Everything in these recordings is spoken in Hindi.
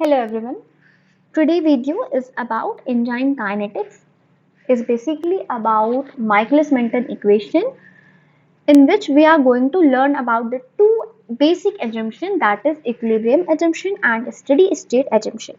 Hello everyone. Today video is about enzyme kinetics. Is basically about Michaelis-Menten equation in which we are going to learn about the two basic assumption, that is equilibrium assumption and steady state assumption.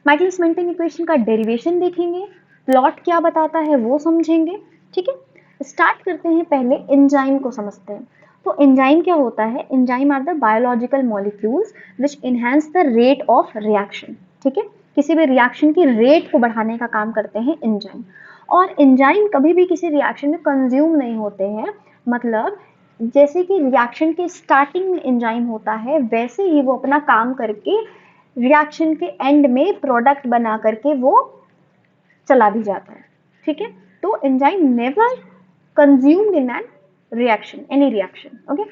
Michaelis-Menten equation का डेरिवेशन देखेंगे, प्लॉट क्या बताता है वो समझेंगे. ठीक है, स्टार्ट करते हैं. पहले एंजाइम को समझते हैं. तो एंजाइम क्या होता है? Enzyme are the biological molecules which enhance the rate of reaction. ठीक है, किसी भी रिएक्शन की रेट को बढ़ाने का काम करते हैं एंजाइम. और एंजाइम कभी भी किसी रिएक्शन में कंज्यूम नहीं होते हैं. मतलब जैसे कि रिएक्शन के स्टार्टिंग में एंजाइम होता है, वैसे ही वो अपना काम करके रिएक्शन के एंड में प्रोडक्ट बना करके वो चला भी जाता है. ठीक है, तो enzyme never consumed in an reaction, any reaction. Okay,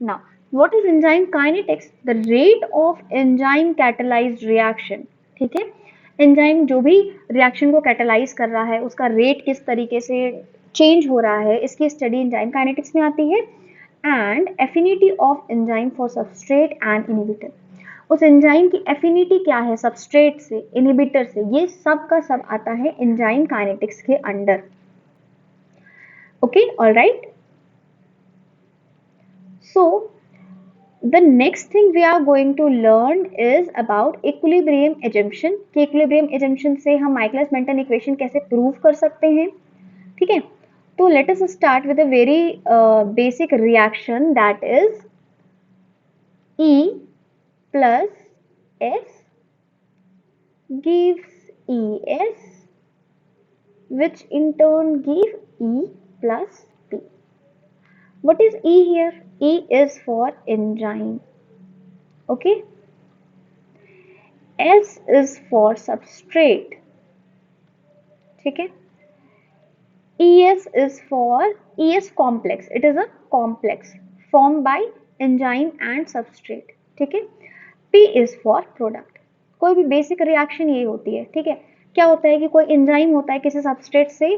now what is enzyme kinetics? The rate of enzyme catalyzed reaction. ठीक है, एंजाइम जो भी रिएक्शन को कैटेलाइज कर रहा है उसका रेट किस तरीके से चेंज हो रहा है, इसकी स्टडी एंजाइम काइनेटिक्स में आती है. And affinity of enzyme for substrate and inhibitor. उस एंजाइम की एफिनिटी क्या है सबस्ट्रेट से, इनहिबिटर से, ये सब का सब आता है एंजाइम काइनेटिक्स के under. Okay, alright. So the next thing we are going to learn is about equilibrium assumption. कि equilibrium assumption से हम Michaelis-Menten equation कैसे prove कर सकते हैं. ठीक है, तो let us start with a very basic reaction, that is E plus S gives ES, which in turn give E plus P. What is E here? E is for enzyme. Okay, S is for substrate. ठीक है, ES is for ES complex. It is a complex formed by enzyme and substrate. ठीक है, P is for product. कोई भी बेसिक रिएक्शन ये होती है. ठीक है, क्या होता है कि कोई एंजाइम होता है किसी सबस्ट्रेट से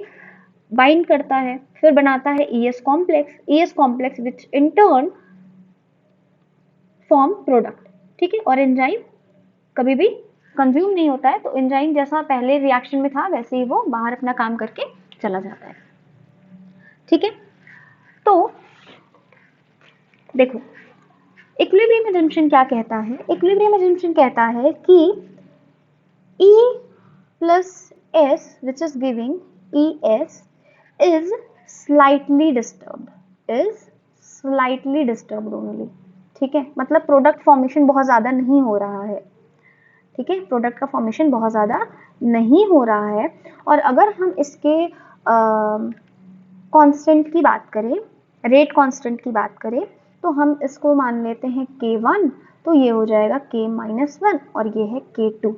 बाइंड करता है, फिर बनाता है ES complex which in turn form product. ठीक है, और एंजाइम कभी भी कंज्यूम नहीं होता है, तो एंजाइम जैसा पहले रिएक्शन में था वैसे ही वो बाहर अपना काम करके चला जाता है. ठीक है, तो देखो इक्विलिब्रियम असम्पशन क्या कहता है. इक्विलिब्रियम असम्पशन कहता है कि E plus S which is giving ES is slightly disturbed only. ठीक है, मतलब प्रोडक्ट फॉर्मेशन बहुत ज्यादा नहीं हो रहा है. ठीक है, प्रोडक्ट का फॉर्मेशन बहुत ज़्यादा नहीं हो रहा है. और अगर हम इसके कांस्टेंट की बात करें, रेट कांस्टेंट की बात करें, तो हम इसको मान लेते हैं K1, तो ये हो जाएगा K-1 और ये है K2.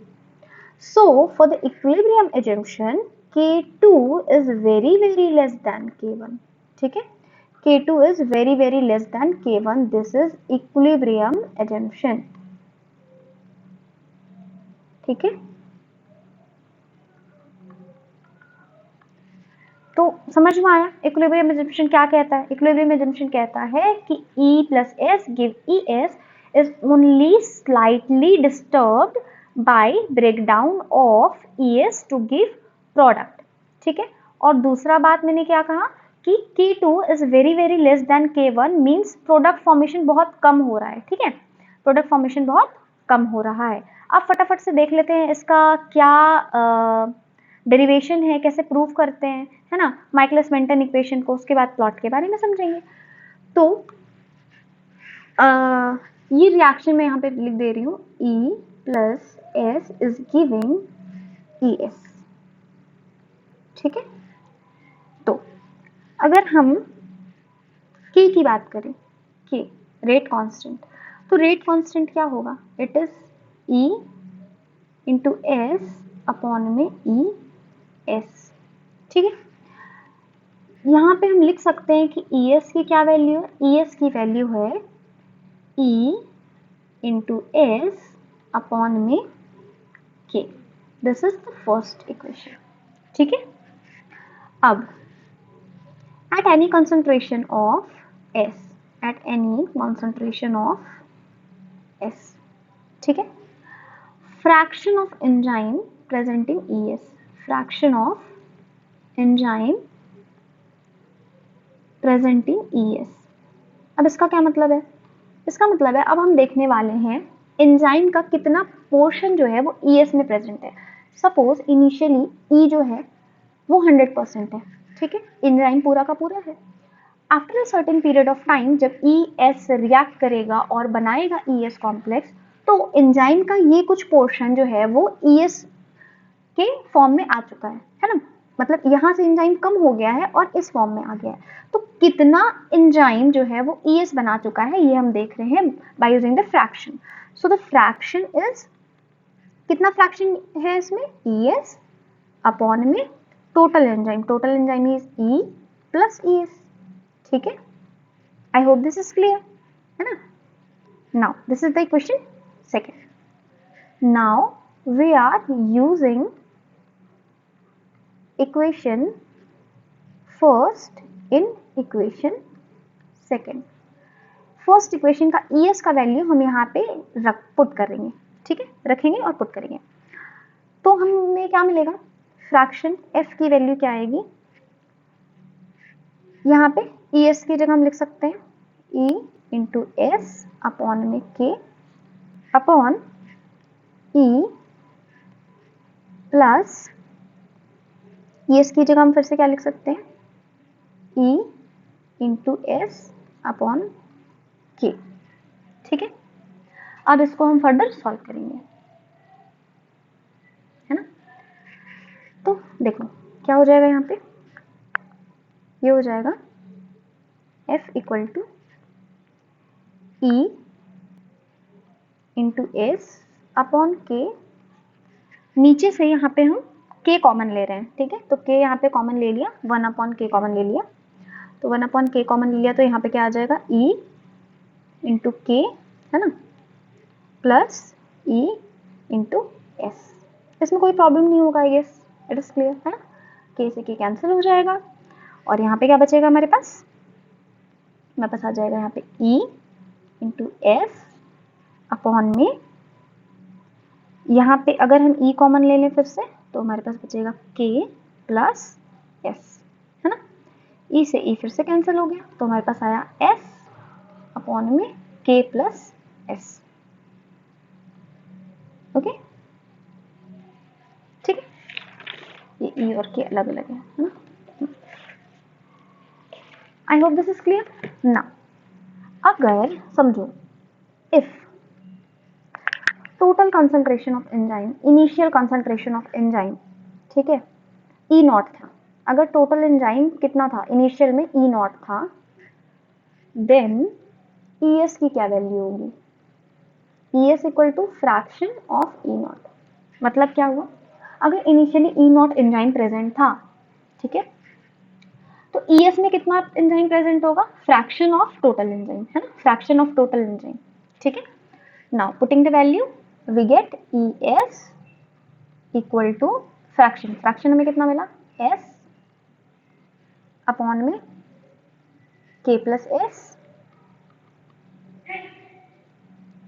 So for the equilibrium assumption K2 is very less than K1. ठीक है, K2 is very less than K1. This is equilibrium assumption. ठीक है, तो समझ में आया इक्विलिब्रियम assumption क्या कहता है. इक्विलिब्रियम assumption कहता है कि E plus S give ES is only slightly disturbed by breakdown of ES to give product. ठीक है, और दूसरा बात मैंने क्या कहा कि K2 is very less than K1 means product formation बहुत कम हो रहा है. ठीक है, प्रोडक्ट फॉर्मेशन बहुत कम हो रहा है. अब फटाफट से देख लेते हैं इसका क्या डेरिवेशन है, कैसे प्रूव करते हैं, है ना, माइकलिस-मेंटन इक्वेशन को. उसके बाद प्लॉट के बारे में समझेंगे. तो ये रिएक्शन मैं यहाँ पे लिख दे रही हूँ, E plus S is giving ES. ठीक है, तो अगर हम K की बात करें, K रेट कांस्टेंट, तो रेट कांस्टेंट क्या होगा? It is E into S upon में E S. ठीक है, यहाँ पे हम लिख सकते हैं कि ES की क्या वैल्यू है? ES की वैल्यू है E इंटू S अपॉन में K. This is the first equation. ठीक है, अब at any concentration of S, ठीक है, fraction of enzyme present in ES, fraction of enzyme present in ES। अब इसका क्या मतलब है? इसका मतलब है अब हम देखने वाले हैं एंजाइम का कितना पोर्शन जो है वो ES में प्रेजेंट है। सपोज इनिशियली E जो है वो 100% है, ठीक है, एंजाइम पूरा का पूरा है। After a certain period of time जब ES रिएक्ट करेगा और बनाएगा ES कॉम्प्लेक्स, तो एंजाइम का ये कुछ पोर्शन जो है वो ES के फॉर्म में आ चुका है ना, मतलब यहाँ से एंजाइम कम हो गया है और इस फॉर्म में आ गया है। तो कितना एंजाइम जो है वो ES बना चुका है ये हम देख रहे हैं by using the fraction. So the fraction is, कितना फ्रैक्शन है इसमें? ES अपॉन में total enzyme is E plus ES, ठीक है। I hope this is clear, है ना। Now this is the equation second. Now we are using equation first in equation second। First equation का ES का वैल्यू हम यहाँ पे पुट करेंगे, ठीक है, रखेंगे और पुट करेंगे। तो हमें क्या मिलेगा? फ्रैक्शन F की वैल्यू क्या आएगी? यहाँ पे ES की जगह हम लिख सकते हैं E इंटू S अपॉन में K upon E plus ES की जगह हम फिर से क्या लिख सकते हैं? E into S upon K, ठीक है। अब इसको हम फर्दर सॉल्व करेंगे, है ना। तो देखो क्या हो जाएगा यहाँ पे, ये हो जाएगा F equal to E into S upon K। नीचे से यहाँ पे हम K कॉमन ले रहे हैं, ठीक है, तो K यहाँ पे कॉमन ले लिया, 1 अपॉन K कॉमन ले लिया, तो 1 अपॉन K कॉमन ले लिया, तो यहाँ पे क्या आ जाएगा? E इंटू K, है ना, प्लस E इंटू एस। इसमें कोई प्रॉब्लम नहीं होगा, I guess it is clear, है ना। K से K कैंसिल हो जाएगा और यहाँ पे क्या बचेगा हमारे पास? आ जाएगा यहाँ पे E इंटू एस अपॉन में, यहाँ पे अगर हम E कॉमन ले लें फिर से तो हमारे पास बचेगा K प्लस S, है ना। E से E फिर से कैंसिल हो गया, तो हमारे पास आया S अपॉन में K प्लस S, ओके, ठीक है। ये E और K अलग अलग है ना। आई होप दिस इज क्लियर ना। अगर समझो if total concentration of enzyme, initial concentration of enzyme, ठीक है, E नॉट था। अगर टोटल एंजाइम कितना था इनिशियल में? E नॉट था, देन ES की क्या वैल्यू होगी? ES equal to fraction of E naught. मतलब क्या हुआ? अगर initially E naught enzyme present था, ठीक है, तो ES में कितना एंजाइम प्रेजेंट होगा? फ्रैक्शन ऑफ टोटल एंजाइम, है ना, फ्रैक्शन ऑफ टोटल एंजाइम, ठीक है। Now putting the value we get ES equal to fraction, fraction हमें कितना मिला? S अपॉन में K plus S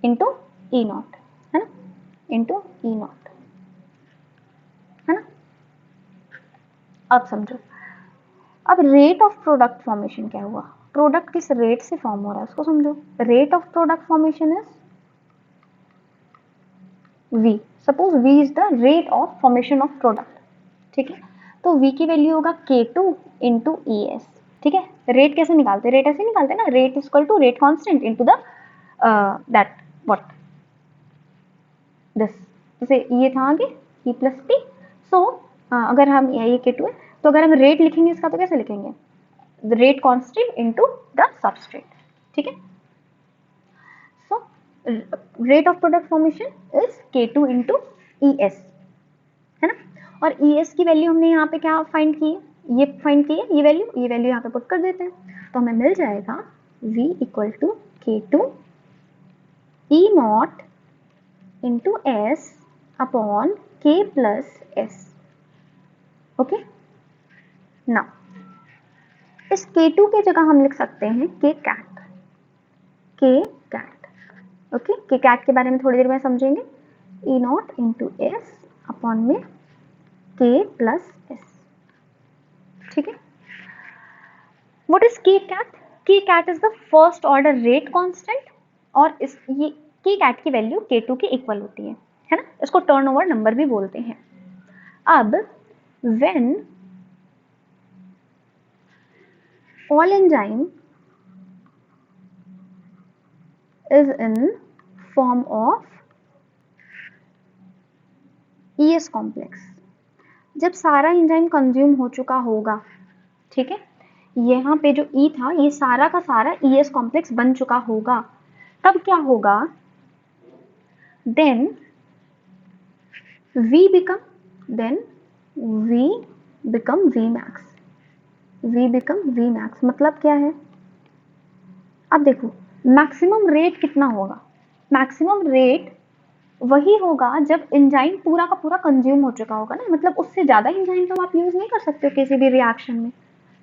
into E naught, है ना, इंटू E नॉट, है ना। अब समझो, अब रेट ऑफ प्रोडक्ट फॉर्मेशन क्या हुआ? प्रोडक्ट किस रेट से फॉर्म हो रहा है उसको समझो। Rate of product formation is V। Suppose V is the rate of formation of product, ठीक है, तो V की वैल्यू होगा K2 इंटू ES, ठीक है। रेट कैसे निकालते? रेट ऐसे निकालते हैं ना, rate is equal to rate constant into the that what this, जैसे ये था आगे E प्लस P। सो अगर हम ये K2 है तो अगर हम रेट लिखेंगे इसका तो कैसे लिखेंगे? Rate constant into the substrate, ठीक है। So rate of product formation is K2 into ES, है ना। और ES की वैल्यू हमने यहाँ पे क्या फाइंड की है? ये फाइंड की है, ये वैल्यू यहाँ पे पुट कर देते हैं, तो हमें मिल जाएगा V equal to K2 E नॉट into S upon K plus S, okay. Now इस K2 की जगह हम लिख सकते हैं K cat, okay, K cat के बारे में थोड़ी देर में समझेंगे। E naught into S upon में K प्लस S। ठीक है, what is K cat? K cat is the first order rate constant और इस ये K cat की वैल्यू K2 के इक्वल होती है ना, इसको टर्नओवर नंबर भी बोलते हैं। अब when all enzyme is in form of ES complex, जब सारा एंजाइम कंज्यूम हो चुका होगा, ठीक है, यहाँ पे जो E था ये सारा का सारा ES कॉम्प्लेक्स बन चुका होगा, तब क्या होगा, then V become Vmax। V become Vmax मतलब क्या है, अब देखो मैक्सिमम रेट कितना होगा, मैक्सिमम रेट वही होगा जब एंजाइम पूरा का पूरा कंज्यूम हो चुका होगा ना, मतलब उससे ज्यादा एंजाइम तो आप यूज नहीं कर सकते हो किसी भी रिएक्शन में,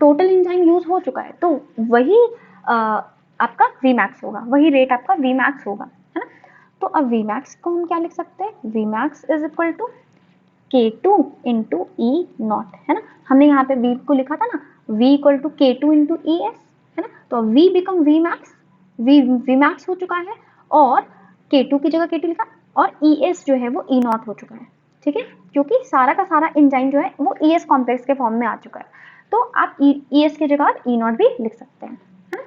टोटल एंजाइम यूज हो चुका है, तो वही आपका Vmax होगा, वही रेट आपका Vmax होगा, है ना। तो अब Vmax को हम क्या लिख सकते हैं, Vmax is equal to K2 into E naught, है ना, हमने यहाँ पे V को लिखा था ना, V equal to K2 into ES, है ना, तो V बिकम Vmax, Vmax हो चुका है और K2 की जगह K2 लिखा और ES जो है वो E नॉट हो चुका है, ठीक है, क्योंकि सारा का सारा एंजाइम जो है वो ES कॉम्प्लेक्स के फॉर्म में आ चुका है, तो आप ES की जगह E नॉट भी लिख सकते हैं, है ना।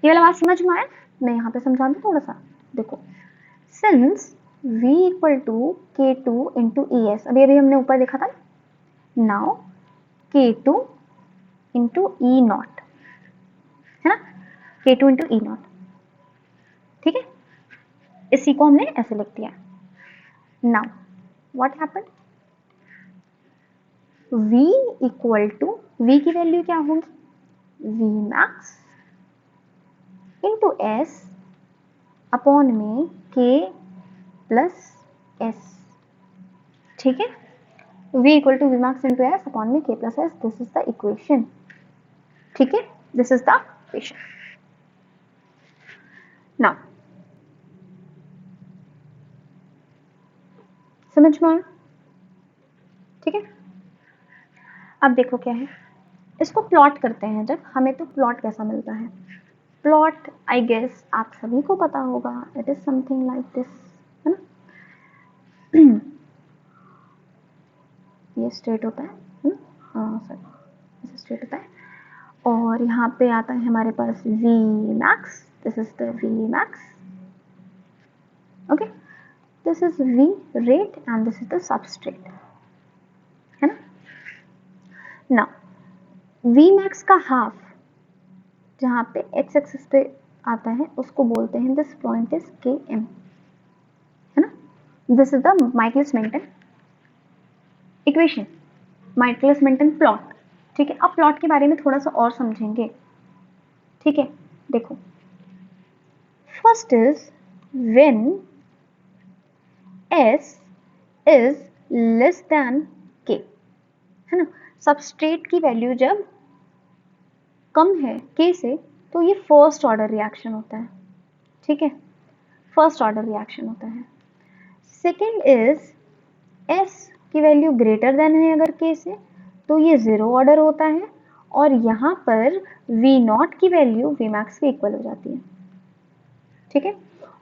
ये वाला बात समझ में आया, मैं यहाँ पे समझा दूँ थोड़ा सा, देखो since V equal to K2 into ES, अभी अभी हमने ऊपर देखा था, now K2 into E naught, है ना, K2 इंटू E नॉट, ठीक है, इसी को हमने ऐसे लिख दिया। Now what happened, V equal to, V की वैल्यू क्या होगी, Vmax इंटू S अपॉन में K प्लस S, ठीक है, V equal to Vmax into S upon में K plus S, this is the equation, ठीक है, this is the equation. Now समझ में आया, ठीक है, अब देखो क्या है, इसको प्लॉट करते हैं, जब हमें तो प्लॉट कैसा मिलता है, प्लॉट आई गेस आप सभी को पता होगा, it is something like this, है ना, ये स्ट्रेट होता है ना, हाँ सर ऐसे स्ट्रेट होता है, और यहाँ पे आता है हमारे पास Vmax, this is the Vmax, okay, this is V rate and this is the substrate, है ना। नाउ Vmax का हाफ जहाँ पे x एक्सिस पे आता है उसको बोलते हैं दिस पॉइंट इज Km, है ना, this is the Michaelis Menten equation, Michaelis Menten plot, ठीक है। अब प्लॉट के बारे में थोड़ा सा और समझेंगे, ठीक है, देखो first is when S is less than K, है ना, सबस्ट्रेट की वैल्यू जब कम है K से तो ये फर्स्ट ऑर्डर रिएक्शन होता है, ठीक है, फर्स्ट ऑर्डर रिएक्शन होता है। सेकेंड इज S की वैल्यू ग्रेटर देन है अगर K से तो ये जीरो ऑर्डर होता है और यहाँ पर V नॉट की वैल्यू Vmax के इक्वल हो जाती है, ठीक है,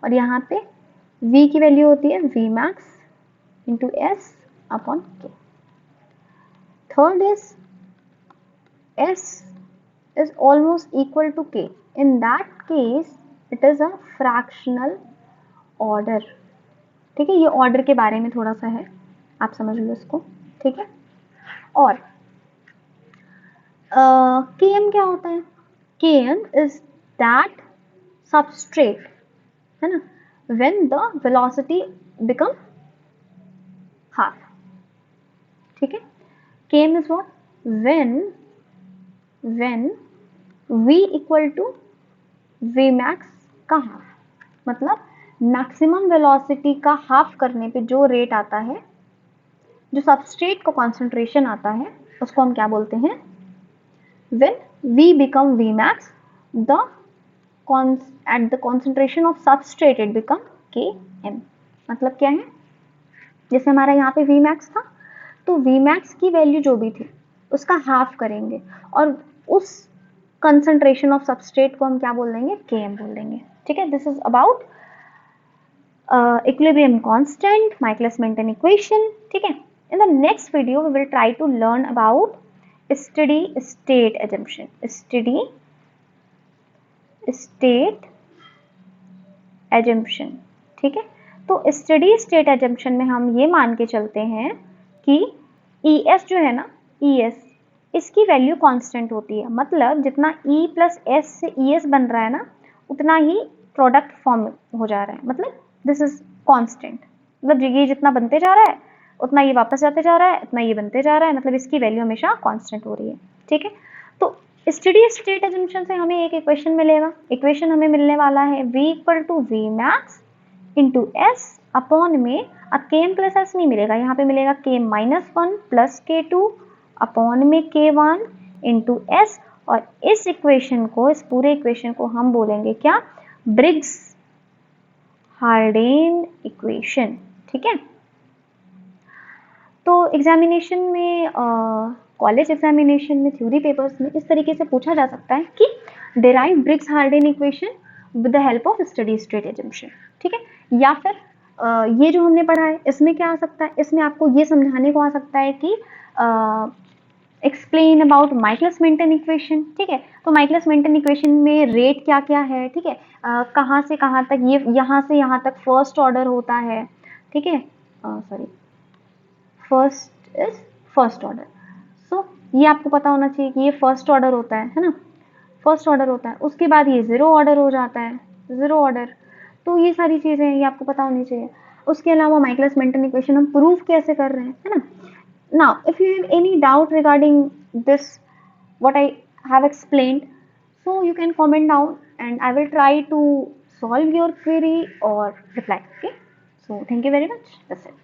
और यहाँ पे V की वैल्यू होती है Vmax into S upon K। Third is S is almost equal to K, in that case it is a fractional order, ठीक है, ये ऑर्डर के बारे में थोड़ा सा है, आप समझ लो इसको, ठीक है। और Km क्या होता है, Km is that substrate, है ना, when the velocity become half, ठीक है, Km is what, when V equal to Vmax का हाफ, मतलब मैक्सिमम वेलोसिटी का हाफ करने पे जो रेट आता है, जो सबस्ट्रेट को कॉन्सेंट्रेशन आता है उसको हम क्या बोलते हैं, when V become Vmax the at the concentration of substrate it become Km, मतलब क्या है, जैसे हमारा यहाँ पे वी मैक्स था, तो वी मैक्स की वैल्यू जो भी थी उसका हाफ करेंगे और उस कंसंट्रेशन ऑफ सबस्ट्रेट को हम क्या बोल देंगे, Km बोल देंगे। ठीक है, this is about equilibrium constant, Michaelis-Menten equation. ठीक है, in the next video we will try to learn about steady state assumption. Steady state assumption. ठीक है, तो स्टडी स्टेट एजम्पशन में हम ये मान के चलते हैं कि ES जो है ना, ES इसकी वैल्यू कांस्टेंट होती है, मतलब जितना E प्लस S से ES बन रहा है ना, उतना ही प्रोडक्ट फॉर्म हो जा रहा है, मतलब दिस इज कांस्टेंट, मतलब ये जितना बनते जा रहा है उतना ये वापस जाते जा रहा है, उतना ये बनते जा रहा है, मतलब इसकी वैल्यू हमेशा कांस्टेंट हो रही है। ठीक है, तो स्टडी स्टेट एजम्पशन से हमें एक इक्वेशन मिलेगा, इक्वेशन हमें मिलने वाला है V equal to V max into S upon में, अब Km प्लस एस नहीं मिलेगा, यहाँ पे मिलेगा Km minus one plus K2 upon में K1 इंटू एस, और इस इक्वेशन को, इस पूरे इक्वेशन को हम बोलेंगे क्या, ब्रिग्स हार्डेन इक्वेशन। ठीक है, तो एग्जामिनेशन में, कॉलेज एग्जामिनेशन में, थ्योरी पेपर्स में इस तरीके से पूछा जा सकता है कि derive Briggs Harden equation with the help of steady state assumption. ठीक है, या फिर ये जो हमने पढ़ा है इसमें क्या आ सकता है, इसमें आपको ये समझाने को आ सकता है कि एक्सप्लेन अबाउट माइकलिस-मेंटन इक्वेशन। ठीक है, तो माइकलिस-मेंटन इक्वेशन में रेट क्या क्या है, ठीक है, कहाँ से कहाँ तक, ये यहाँ से यहाँ तक फर्स्ट ऑर्डर होता है। ठीक है, sorry, first is first order, so ये आपको पता होना चाहिए कि ये फर्स्ट ऑर्डर होता है ना, फर्स्ट ऑर्डर होता है, उसके बाद ये जीरो ऑर्डर हो जाता है, जीरो ऑर्डर, तो ये सारी चीजें ये आपको पता होनी चाहिए। उसके अलावा माइकलिस-मेंटन इक्वेशन हम प्रूफ कैसे कर रहे हैं, है ना। Now, if you have any doubt regarding this, what I have explained, so you can comment down and I will try to solve your query or reply. Okay. So, thank you very much. That's it.